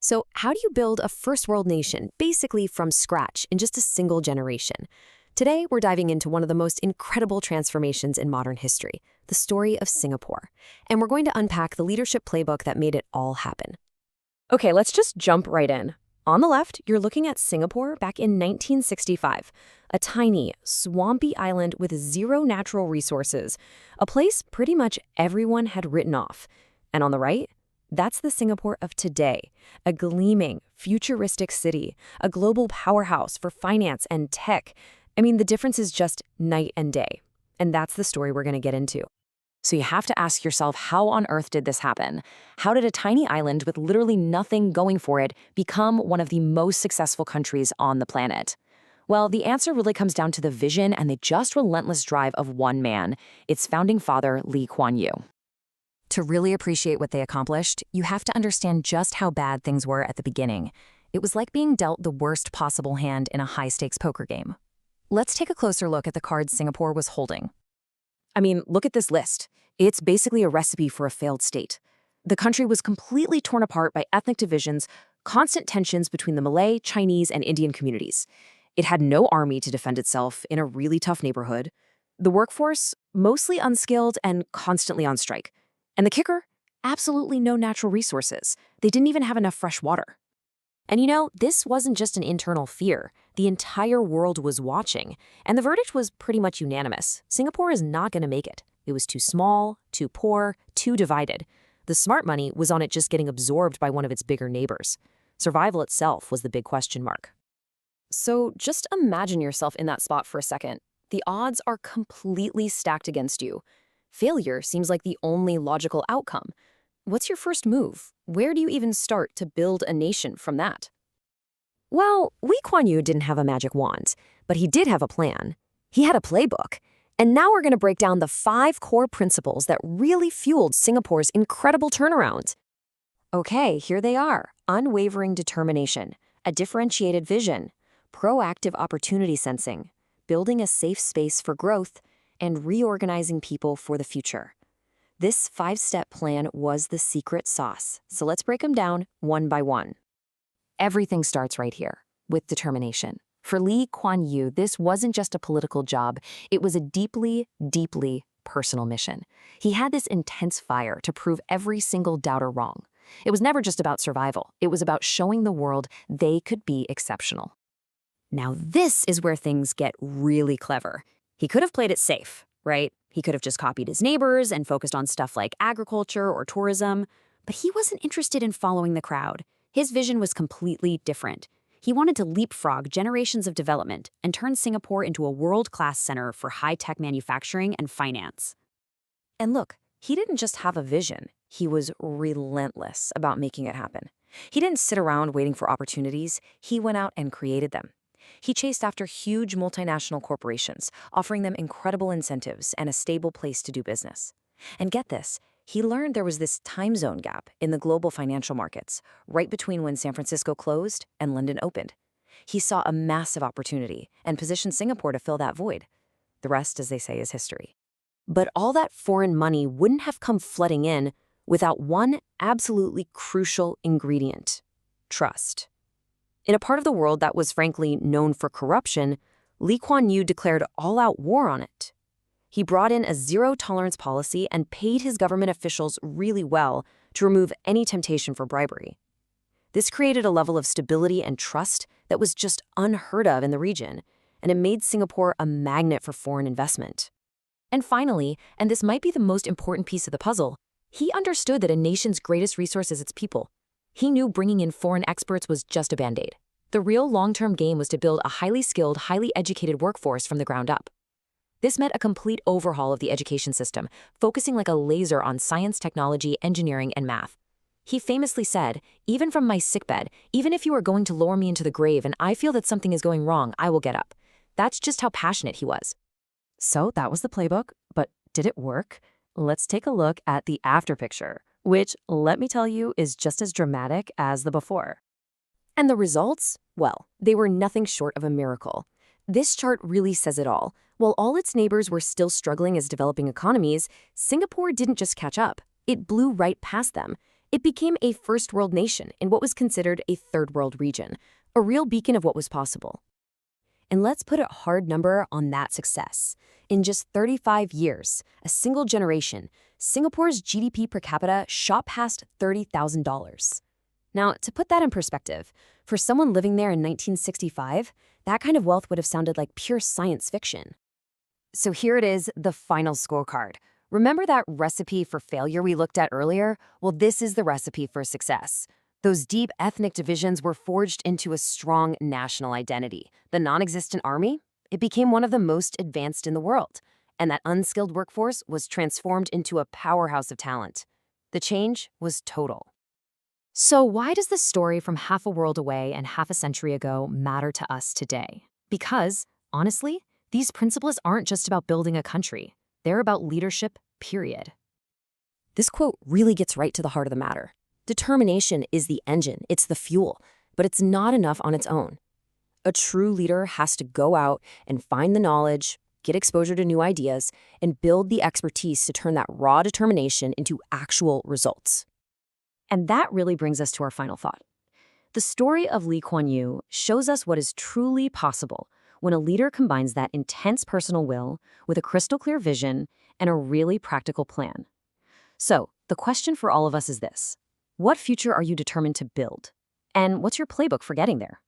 So, how do you build a first world nation, basically from scratch, in just a single generation? Today, we're diving into one of the most incredible transformations in modern history, the story of Singapore. And we're going to unpack the leadership playbook that made it all happen. Okay, let's just jump right in. On the left, you're looking at Singapore back in 1965, a tiny, swampy island with zero natural resources, a place pretty much everyone had written off. And on the right, that's the Singapore of today, a gleaming, futuristic city, a global powerhouse for finance and tech. I mean, the difference is just night and day. And that's the story we're going to get into. So you have to ask yourself, how on earth did this happen? How did a tiny island with literally nothing going for it become one of the most successful countries on the planet? Well, the answer really comes down to the vision and the just relentless drive of one man, its founding father, Lee Kuan Yew. To really appreciate what they accomplished, you have to understand just how bad things were at the beginning. It was like being dealt the worst possible hand in a high-stakes poker game. Let's take a closer look at the cards Singapore was holding. I mean, look at this list. It's basically a recipe for a failed state. The country was completely torn apart by ethnic divisions, constant tensions between the Malay, Chinese, and Indian communities. It had no army to defend itself in a really tough neighborhood. The workforce, mostly unskilled and constantly on strike. And the kicker? Absolutely no natural resources. They didn't even have enough fresh water. And you know, this wasn't just an internal fear. The entire world was watching, and the verdict was pretty much unanimous. Singapore is not going to make it. It was too small, too poor, too divided. The smart money was on it just getting absorbed by one of its bigger neighbors. Survival itself was the big question mark. So just imagine yourself in that spot for a second. The odds are completely stacked against you. Failure seems like the only logical outcome. What's your first move? Where do you even start to build a nation from that? Well, Lee Kuan Yew didn't have a magic wand, but he did have a plan. He had a playbook. And now we're going to break down the 5 core principles that really fueled Singapore's incredible turnaround. Okay, here they are. Unwavering determination, a differentiated vision, proactive opportunity sensing, building a safe space for growth, and reorganizing people for the future. This 5-step plan was the secret sauce, so let's break them down one by one. Everything starts right here, with determination. For Lee Kuan Yew, this wasn't just a political job, it was a deeply, deeply personal mission. He had this intense fire to prove every single doubter wrong. It was never just about survival, it was about showing the world they could be exceptional. Now this is where things get really clever. He could have played it safe, right? He could have just copied his neighbors and focused on stuff like agriculture or tourism, but he wasn't interested in following the crowd. His vision was completely different. He wanted to leapfrog generations of development and turn Singapore into a world-class center for high-tech manufacturing and finance. And look, he didn't just have a vision. He was relentless about making it happen. He didn't sit around waiting for opportunities. He went out and created them. He chased after huge multinational corporations, offering them incredible incentives and a stable place to do business. And get this, he learned there was this time zone gap in the global financial markets, right between when San Francisco closed and London opened. He saw a massive opportunity and positioned Singapore to fill that void. The rest, as they say, is history. But all that foreign money wouldn't have come flooding in without one absolutely crucial ingredient: trust. In a part of the world that was frankly known for corruption, Lee Kuan Yew declared all-out war on it. He brought in a zero-tolerance policy and paid his government officials really well to remove any temptation for bribery. This created a level of stability and trust that was just unheard of in the region, and it made Singapore a magnet for foreign investment. And finally, and this might be the most important piece of the puzzle, he understood that a nation's greatest resource is its people. He knew bringing in foreign experts was just a band-aid. The real long-term game was to build a highly skilled, highly educated workforce from the ground up. This meant a complete overhaul of the education system, focusing like a laser on science, technology, engineering, and math. He famously said, "Even from my sickbed, even if you are going to lower me into the grave and I feel that something is going wrong, I will get up." That's just how passionate he was. So that was the playbook, but did it work? Let's take a look at the after picture, which, let me tell you, is just as dramatic as the before. And the results? Well, they were nothing short of a miracle. This chart really says it all. While all its neighbors were still struggling as developing economies, Singapore didn't just catch up. It blew right past them. It became a first world nation in what was considered a third world region, a real beacon of what was possible. And let's put a hard number on that success. In just 35 years, a single generation, Singapore's GDP per capita shot past $30,000. Now, to put that in perspective, for someone living there in 1965, that kind of wealth would have sounded like pure science fiction. So here it is, the final scorecard. Remember that recipe for failure we looked at earlier? Well, this is the recipe for success. Those deep ethnic divisions were forged into a strong national identity. The non-existent army, it became one of the most advanced in the world. And that unskilled workforce was transformed into a powerhouse of talent. The change was total. So why does this story from half a world away and half a century ago matter to us today? Because, honestly, these principles aren't just about building a country. They're about leadership, period. This quote really gets right to the heart of the matter. Determination is the engine, it's the fuel, but it's not enough on its own. A true leader has to go out and find the knowledge, get exposure to new ideas, and build the expertise to turn that raw determination into actual results. And that really brings us to our final thought. The story of Lee Kuan Yew shows us what is truly possible when a leader combines that intense personal will with a crystal clear vision and a really practical plan. So, the question for all of us is this: what future are you determined to build? And what's your playbook for getting there?